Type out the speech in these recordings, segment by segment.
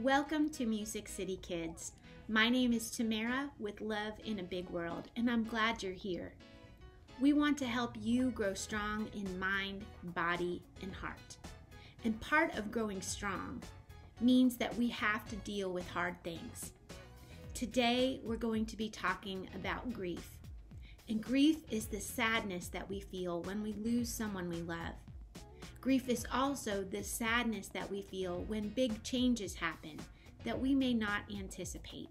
Welcome to Music City Kids. My name is Tamara with Love in a Big World, and I'm glad you're here. We want to help you grow strong in mind, body, and heart. And part of growing strong means that we have to deal with hard things. Today, we're going to be talking about grief. And grief is the sadness that we feel when we lose someone we love. Grief is also the sadness that we feel when big changes happen that we may not anticipate.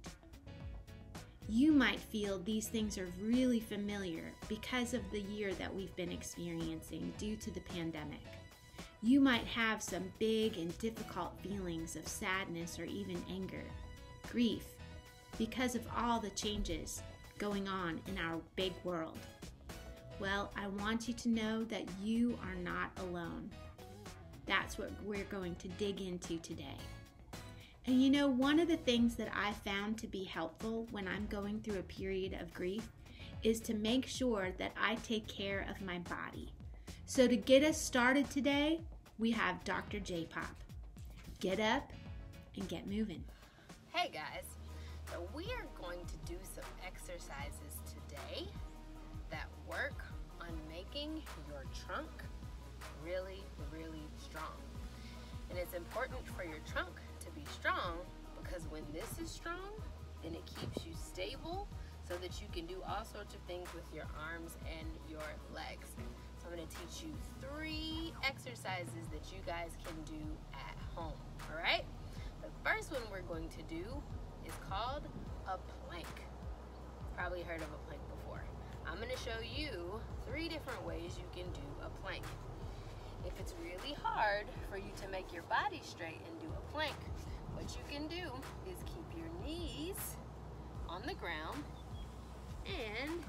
You might feel these things are really familiar because of the year that we've been experiencing due to the pandemic. You might have some big and difficult feelings of sadness or even anger, grief, because of all the changes going on in our big world. Well, I want you to know that you are not alone. That's what we're going to dig into today. And you know, one of the things that I found to be helpful when I'm going through a period of grief is to make sure that I take care of my body. So to get us started today, we have Dr. J-Pop. Get up and get moving. Hey guys, so we are going to do some exercises today that work on making your trunk really strong. And it's important for your trunk to be strong because when this is strong, then it keeps you stable so that you can do all sorts of things with your arms and your legs. So I'm going to teach you 3 exercises that you guys can do at home, all right? The first one we're going to do is called a plank. Probably heard of a plank before. I'm going to show you 3 different ways you can do a plank. If it's really hard for you to make your body straight and do a plank, what you can do is keep your knees on the ground and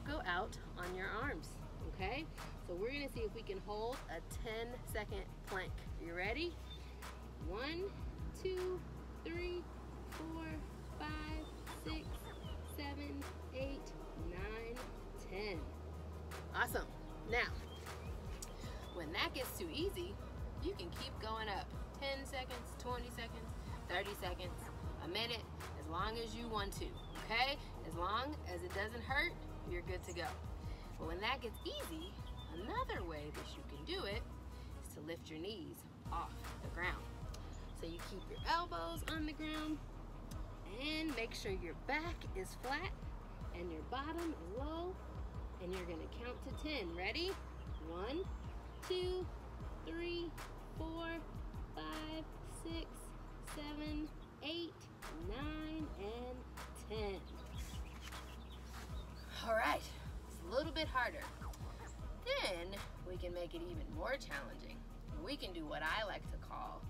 go out on your arms, okay? So we're going to see if we can hold a 10-second plank. You ready? 1, 2, 3, 4, 5, 6, 7, 8, 9, 10. Awesome. Now, when that gets too easy, you can keep going up. 10 seconds, 20 seconds, 30 seconds, a minute, as long as you want to, okay? As long as it doesn't hurt, you're good to go. But when that gets easy, another way that you can do it is to lift your knees off the ground. So you keep your elbows on the ground and make sure your back is flat and your bottom is low, and you're gonna count to 10. Ready? 1, 2, 3, 4, 5, 6, 7, 8, 9, and 10. All right, it's a little bit harder. Then we can make it even more challenging. We can do what I like to call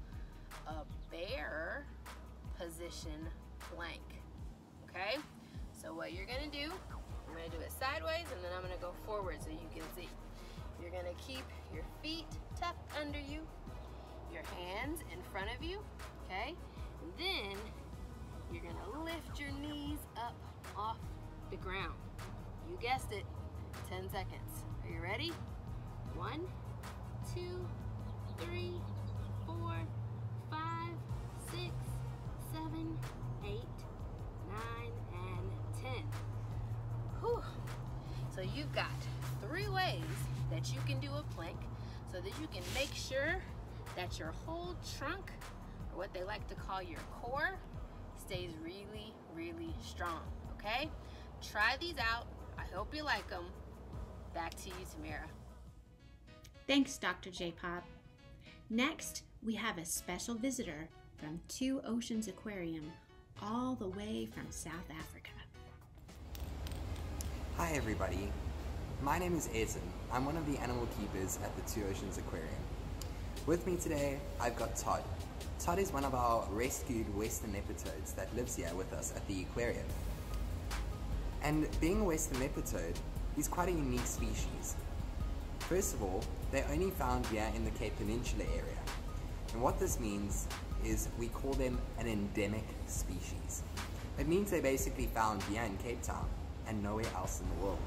a bear position plank, okay? So what you're gonna do, I'm gonna do it sideways and then I'm gonna go forward so you can see. You're gonna keep your feet tucked under you, your hands in front of you, okay? And then you're gonna lift your knees up off the ground. You guessed it, 10 seconds. Are you ready? 1, 2, 3, 4, 5, 6, 7, 8, 9, and 10. Whew. So you've got 3 ways that you can do a plank so that you can make sure that your whole trunk, or what they like to call your core, stays really strong, okay? Try these out. I hope you like them. Back to you, Tamara. Thanks, Dr. J-Pop. Next, we have a special visitor from Two Oceans Aquarium, all the way from South Africa. Hi everybody, my name is Aiton. I'm one of the animal keepers at the Two Oceans Aquarium. With me today, I've got Todd. Todd is one of our rescued western leopard toads that lives here with us at the aquarium. And being a western leopard toad, he's quite a unique species. First of all, they're only found here in the Cape Peninsula area. And what this means is we call them an endemic species. It means they're basically found here in Cape Town and nowhere else in the world.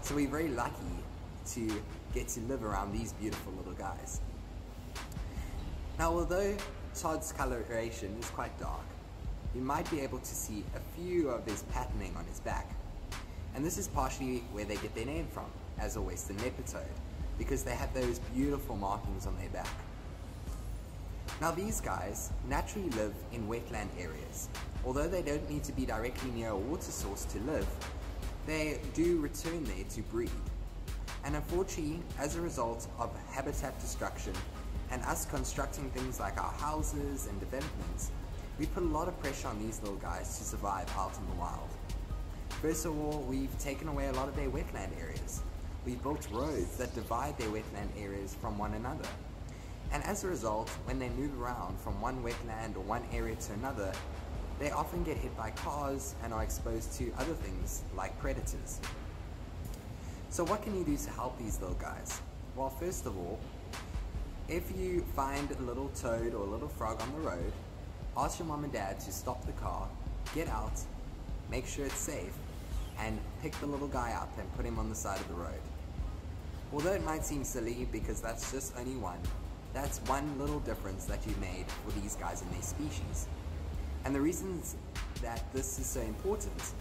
So we're very lucky to get to live around these beautiful little guys. Now, although Todd's coloration is quite dark. You might be able to see a few of his patterning on his back. And this is partially where they get their name from, as a western leopard toad, because they have those beautiful markings on their back. Now these guys naturally live in wetland areas. Although they don't need to be directly near a water source to live, they do return there to breed. And unfortunately, as a result of habitat destruction and us constructing things like our houses and developments, we put a lot of pressure on these little guys to survive out in the wild. First of all, we've taken away a lot of their wetland areas. We've built roads that divide their wetland areas from one another. And as a result, when they move around from one wetland or one area to another, they often get hit by cars and are exposed to other things like predators. So what can you do to help these little guys? Well, first of all, if you find a little toad or a little frog on the road, ask your mom and dad to stop the car, get out, make sure it's safe, and pick the little guy up and put him on the side of the road. Although it might seem silly because that's just only one, that's one little difference that you made for these guys in their species. And the reasons that this is so important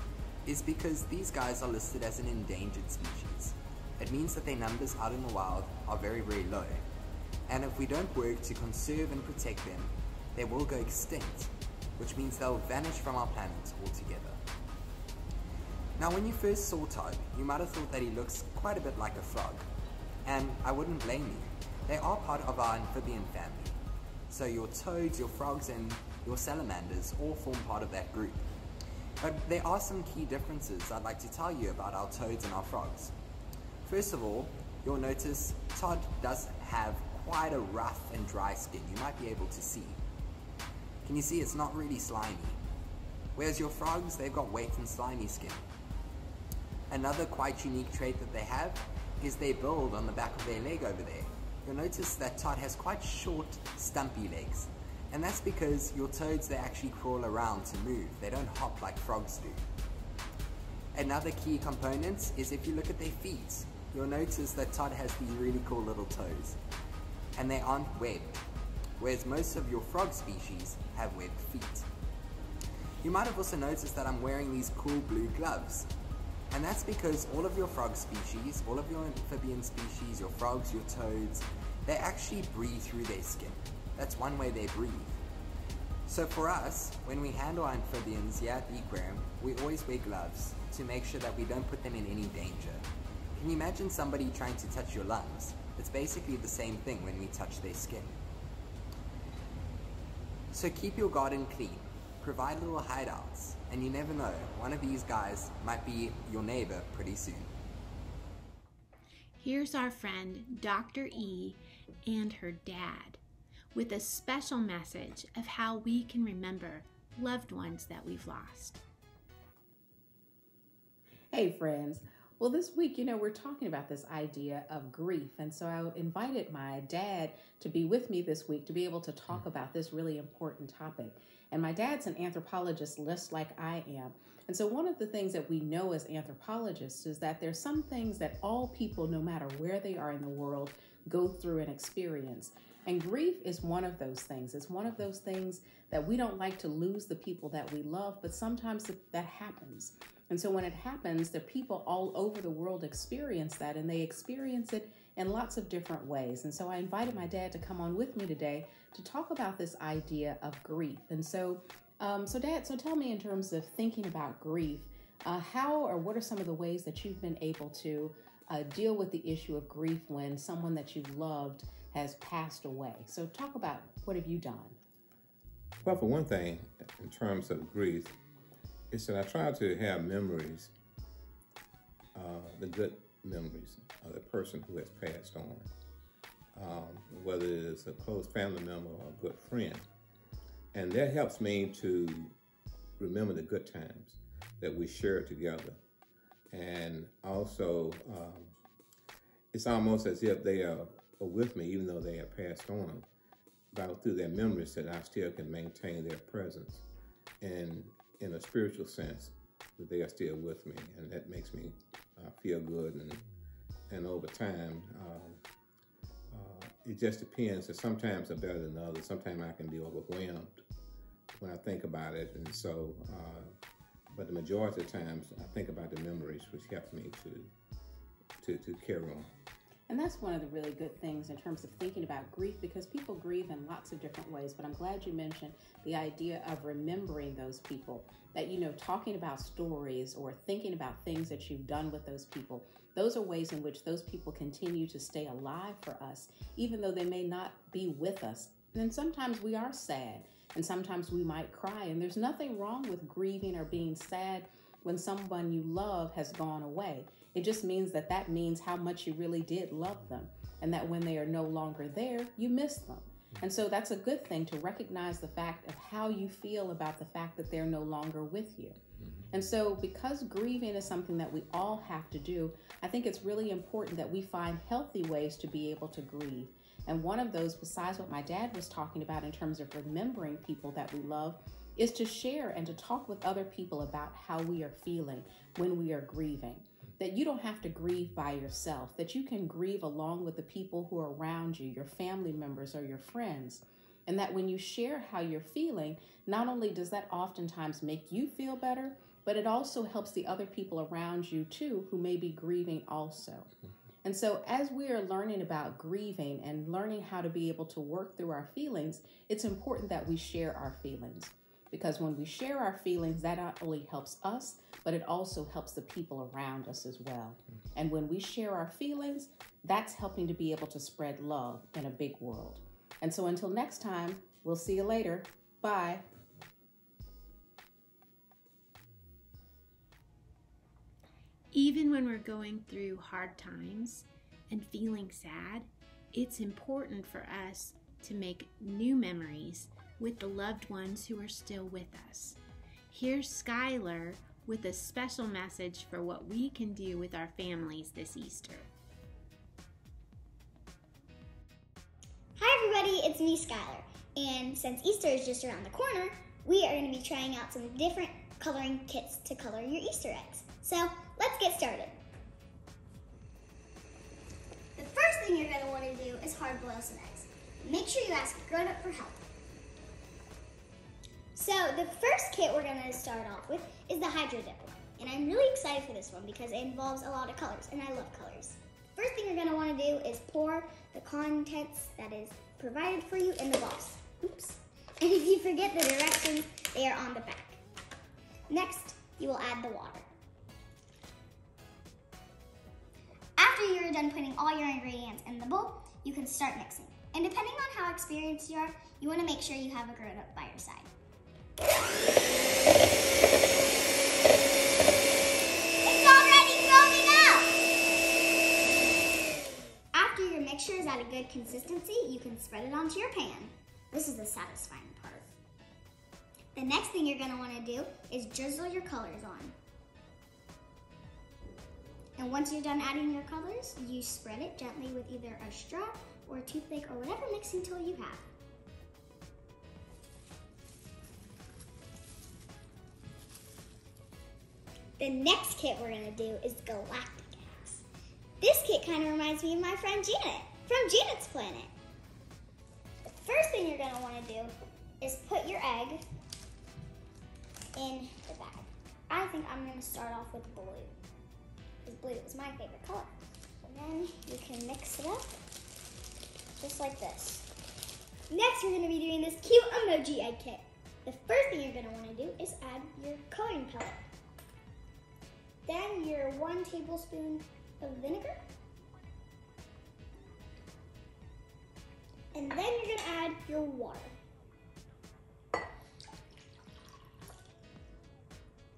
is because these guys are listed as an endangered species. It means that their numbers out in the wild are very, very low. And if we don't work to conserve and protect them, they will go extinct, which means they'll vanish from our planet altogether. Now, when you first saw Todd, you might have thought that he looks quite a bit like a frog. And I wouldn't blame you. They are part of our amphibian family. So your toads, your frogs, and your salamanders all form part of that group. But there are some key differences I'd like to tell you about our toads and our frogs. First of all, you'll notice Todd does have quite a rough and dry skin. You might be able to see. Can you see it's not really slimy? Whereas your frogs, they've got wet and slimy skin. Another quite unique trait that they have is their build on the back of their leg over there. You'll notice that Todd has quite short, stumpy legs. And that's because your toads, they actually crawl around to move. They don't hop like frogs do. Another key component is if you look at their feet, you'll notice that Todd has these really cool little toes. And they aren't webbed, whereas most of your frog species have webbed feet. You might have also noticed that I'm wearing these cool blue gloves. And that's because all of your frog species, all of your amphibian species, your frogs, your toads, they actually breathe through their skin. That's one way they breathe. So for us, when we handle our amphibians here at the aquarium, we always wear gloves to make sure that we don't put them in any danger. Can you imagine somebody trying to touch your lungs? It's basically the same thing when we touch their skin. So keep your garden clean, provide little hideouts, and you never know, one of these guys might be your neighbor pretty soon. Here's our friend Dr. E and her dad with a special message of how we can remember loved ones that we've lost. Hey friends, well this week, we're talking about this idea of grief, and so I invited my dad to be with me this week to be able to talk about this really important topic. And my dad's an anthropologist just like I am. And so one of the things that we know as anthropologists is that there's some things that all people, no matter where they are in the world, go through and experience. And grief is one of those things. It's one of those things that we don't like to lose the people that we love, but sometimes that happens. And so when it happens, the people all over the world experience that, and they experience it in lots of different ways. And so I invited my dad to come on with me today to talk about this idea of grief. And so, Dad, tell me, in terms of thinking about grief, how or what are some of the ways that you've been able to deal with the issue of grief when someone that you've loved has passed away? So talk about what have you done? Well, for one thing, in terms of grief, is that I try to have memories, the good memories of the person who has passed on, whether it's a close family member or a good friend. And that helps me to remember the good times that we shared together. And also, it's almost as if they are with me, even though they have passed on, but through their memories that I still can maintain their presence. And in a spiritual sense, that they are still with me, and that makes me feel good. And over time, it just depends. So sometimes I'm better than others. Sometimes I can be overwhelmed when I think about it. And so, but the majority of times I think about the memories, which help me to carry on. And that's one of the really good things in terms of thinking about grief, because people grieve in lots of different ways. But I'm glad you mentioned the idea of remembering those people, that, you know, talking about stories or thinking about things that you've done with those people. Those are ways in which those people continue to stay alive for us, even though they may not be with us. And sometimes we are sad, and sometimes we might cry. And there's nothing wrong with grieving or being sad when someone you love has gone away. It just means that means how much you really did love them, and that when they are no longer there, you miss them. And so that's a good thing, to recognize the fact of how you feel about the fact that they're no longer with you. And so because grieving is something that we all have to do, I think it's really important that we find healthy ways to be able to grieve. And one of those, besides what my dad was talking about in terms of remembering people that we love, is to share and to talk with other people about how we are feeling when we are grieving. That you don't have to grieve by yourself, that you can grieve along with the people who are around you, your family members or your friends. And that when you share how you're feeling, not only does that oftentimes make you feel better, but it also helps the other people around you too, who may be grieving also. And so as we are learning about grieving and learning how to be able to work through our feelings, it's important that we share our feelings. Because when we share our feelings, that not only helps us, but it also helps the people around us as well. And when we share our feelings, that's helping to be able to spread love in a big world. And so until next time, we'll see you later. Bye. Even when we're going through hard times and feeling sad, it's important for us to make new memories with the loved ones who are still with us. Here's Skylar with a special message for what we can do with our families this Easter. Hi everybody, it's me, Skylar. And since Easter is just around the corner, we are going to be trying out some different coloring kits to color your Easter eggs. So let's get started. The first thing you're going to want to do is hard boil some eggs. Make sure you ask a grown-up for help. So the first kit we're going to start off with is the Hydro Dipper. And I'm really excited for this one because it involves a lot of colors, and I love colors. First thing you're going to want to do is pour the contents that is provided for you in the box. Oops. And if you forget the directions, they are on the back. Next, you will add the water. After you're done putting all your ingredients in the bowl, you can start mixing. And depending on how experienced you are, you want to make sure you have a grown-up by your side. It's already foaming up! After your mixture is at a good consistency, you can spread it onto your pan. This is the satisfying part. The next thing you're going to want to do is drizzle your colors on. And once you're done adding your colors, you spread it gently with either a straw or a toothpick or whatever mixing tool you have. The next kit we're going to do is Galactic Eggs. This kit kind of reminds me of my friend Janet from Janet's Planet. The first thing you're going to want to do is put your egg in the bag. I think I'm going to start off with blue, because blue is my favorite color. And then you can mix it up just like this. Next, we're going to be doing this cute emoji egg kit. The first thing you're going to want to do is add your coloring pellet. Then your 1 tablespoon of vinegar. And then you're going to add your water.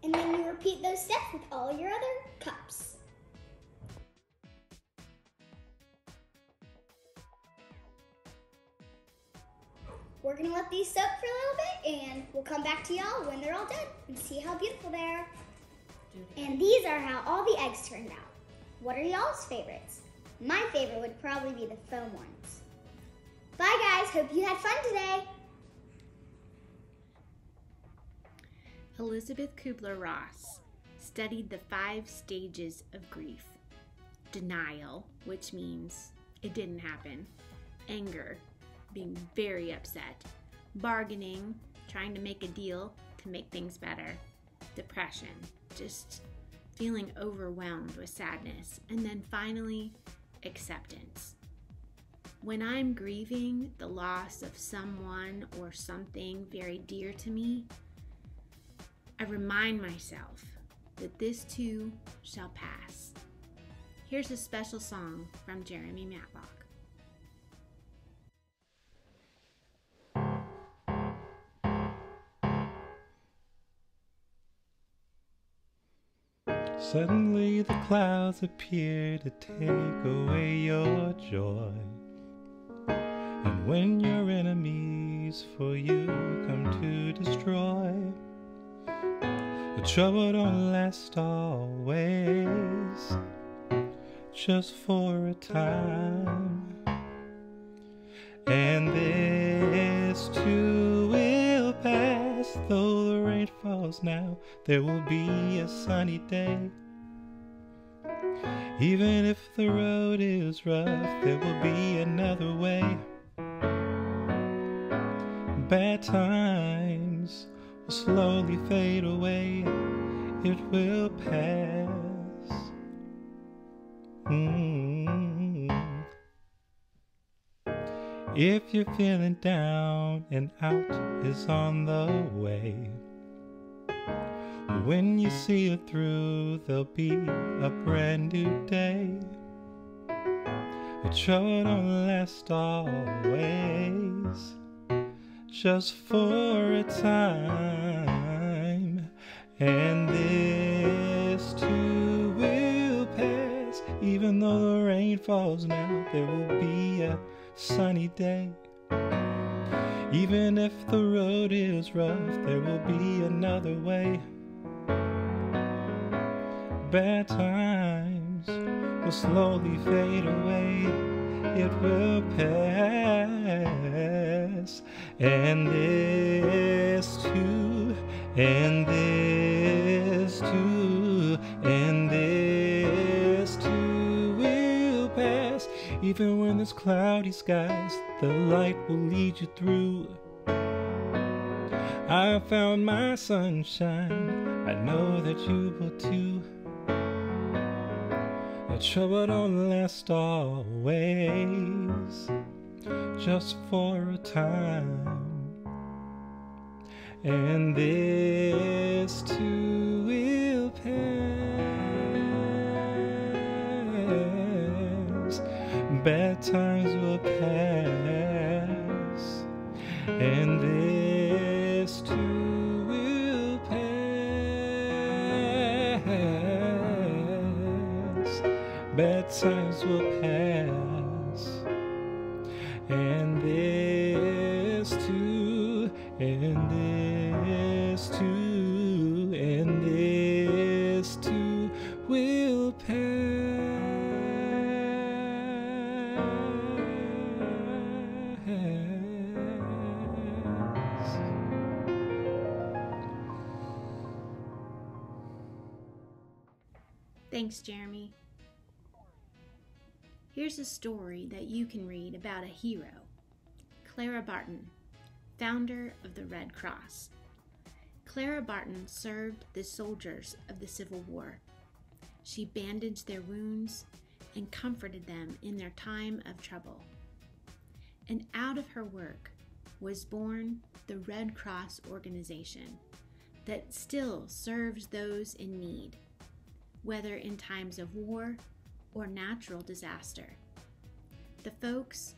And then you repeat those steps with all your other cups. We're going to let these soak for a little bit, and we'll come back to y'all when they're all done and see how beautiful they are. And these are how all the eggs turned out. What are y'all's favorites? My favorite would probably be the foam ones. Bye guys, hope you had fun today. Elizabeth Kubler-Ross studied the 5 stages of grief. Denial, which means it didn't happen. anger, being very upset, bargaining, trying to make a deal to make things better, depression, just feeling overwhelmed with sadness, and then finally, acceptance. When I'm grieving the loss of someone or something very dear to me, I remind myself that this too shall pass. Here's a special song from Jeremy Matlock. Suddenly the clouds appear to take away your joy. And when your enemies for you come to destroy, the trouble don't last always, just for a time. And this too will pass, though the rain falls now, there will be a sunny day. Even if the road is rough, there will be another way. Bad times will slowly fade away, it will pass. If you're feeling down and out is on the way, when you see it through, there'll be a brand new day. The trouble don't last always, just for a time. And this too will pass. Even though the rain falls now, there will be a sunny day. Even if the road is rough, there will be another way. Bad times will slowly fade away, it will pass. And this too, and this too, and this too will pass. Even when there's cloudy skies, the light will lead you through. I found my sunshine, I know that you will too. The trouble don't last always, just for a time. And this too will pass. Bad times will pass. And this too will pass. Bad times will pass. And this too, and this too, and this too will pass. Thanks, Jeremy. Here's a story that you can read about a hero, Clara Barton, founder of the Red Cross. Clara Barton served the soldiers of the Civil War. She bandaged their wounds and comforted them in their time of trouble. And out of her work was born the Red Cross organization that still serves those in need, whether in times of war or natural disaster. The folks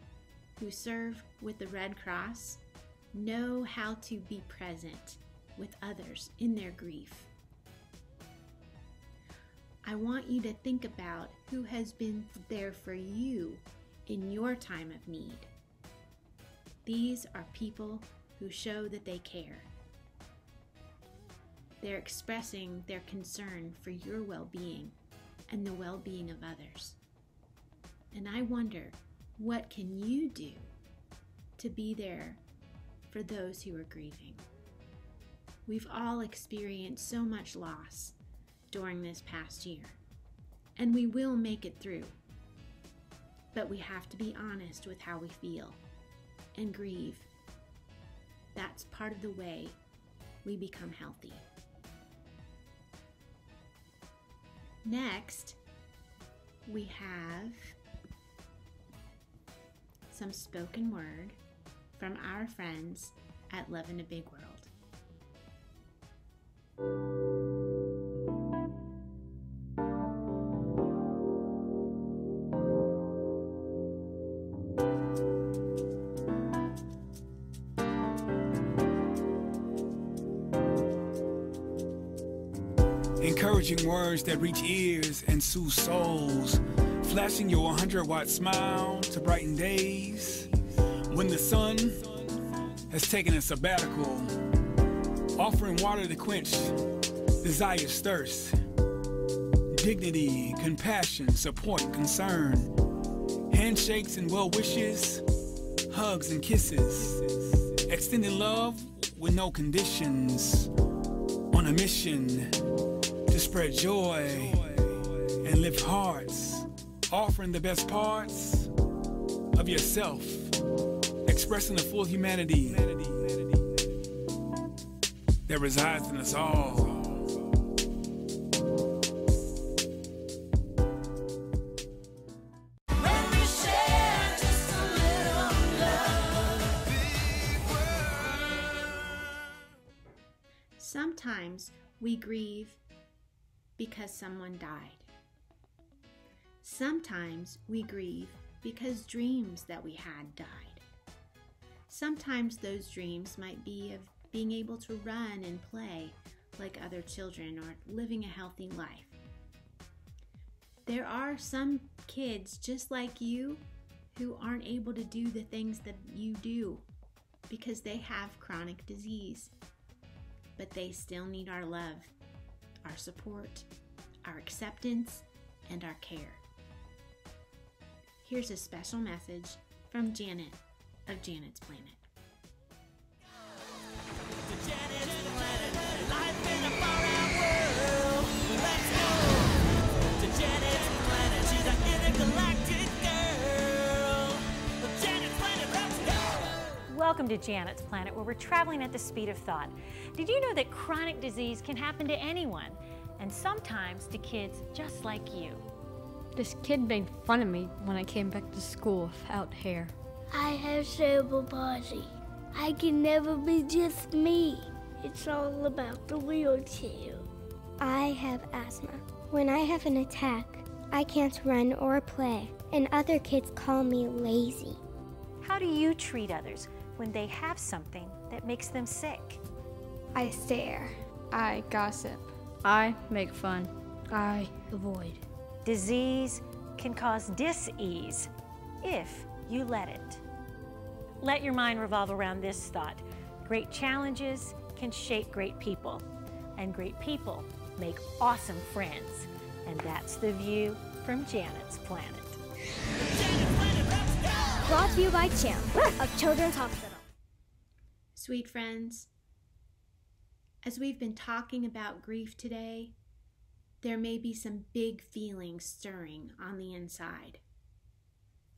who serve with the Red Cross know how to be present with others in their grief. I want you to think about who has been there for you in your time of need. These are people who show that they care. They're expressing their concern for your well-being and the well-being of others. And I wonder, what can you do to be there for those who are grieving? We've all experienced so much loss during this past year, and we will make it through. But we have to be honest with how we feel and grieve. That's part of the way we become healthy. Next, we have some spoken word from our friends at Love in a Big World. Encouraging words that reach ears and soothe souls, flashing your 100-watt smile to brighten days. When the sun has taken a sabbatical, offering water to quench desire's thirst. Dignity, compassion, support, concern. Handshakes and well wishes, hugs and kisses. Extending love with no conditions. On a mission to spread joy and lift hearts. Offering the best parts of yourself. Expressing the full humanity that resides in us all. Sometimes we grieve because someone died. Sometimes we grieve because dreams that we had died. Sometimes those dreams might be of being able to run and play like other children or living a healthy life. There are some kids just like you who aren't able to do the things that you do because they have chronic disease. But they still need our love, our support, our acceptance, and our care. Here's a special message from Janet of Janet's Planet. Welcome to Janet's Planet, where we're traveling at the speed of thought. Did you know that chronic disease can happen to anyone, and sometimes to kids just like you? This kid made fun of me when I came back to school without hair. I have cerebral palsy. I can never be just me. It's all about the wheelchair. I have asthma. When I have an attack, I can't run or play, and other kids call me lazy. How do you treat others when they have something that makes them sick? I stare. I gossip. I make fun. I avoid. Disease can cause dis-ease if you let it. Let your mind revolve around this thought. Great challenges can shape great people, and great people make awesome friends. And that's the view from Janet's Planet. Brought to you by CHAMP of Children's Hospital. Sweet friends, as we've been talking about grief today, there may be some big feelings stirring on the inside.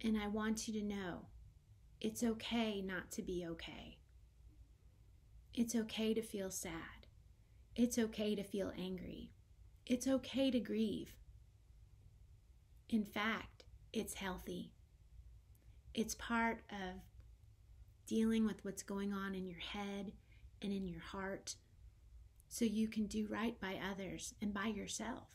And I want you to know, it's okay not to be okay. It's okay to feel sad. It's okay to feel angry. It's okay to grieve. In fact, it's healthy. It's part of dealing with what's going on in your head and in your heart so you can do right by others and by yourself.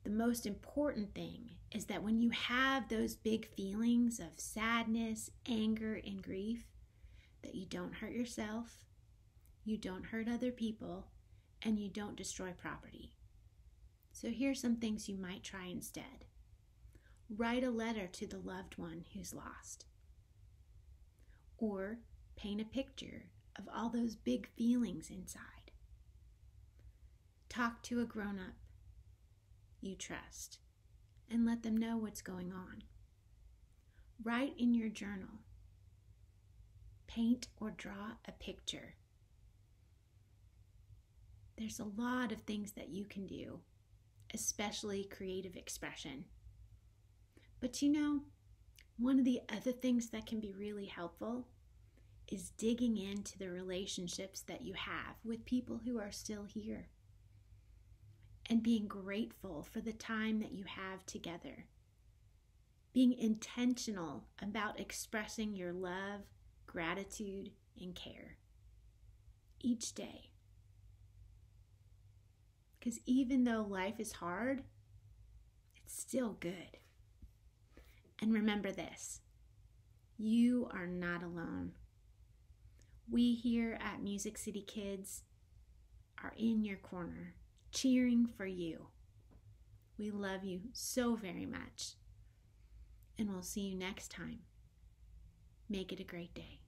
The most important thing is that when you have those big feelings of sadness, anger, and grief, that you don't hurt yourself, you don't hurt other people, and you don't destroy property. So here's some things you might try instead. Write a letter to the loved one who's lost. Or paint a picture of all those big feelings inside. Talk to a grown-up you trust and let them know what's going on. Write in your journal. Paint or draw a picture. There's a lot of things that you can do, especially creative expression. But you know, one of the other things that can be really helpful is digging into the relationships that you have with people who are still here and being grateful for the time that you have together. Being intentional about expressing your love, gratitude, and care each day. Because even though life is hard, it's still good. And remember this, you are not alone. We here at Music City Kids are in your corner, cheering for you. We love you so very much. And we'll see you next time. Make it a great day.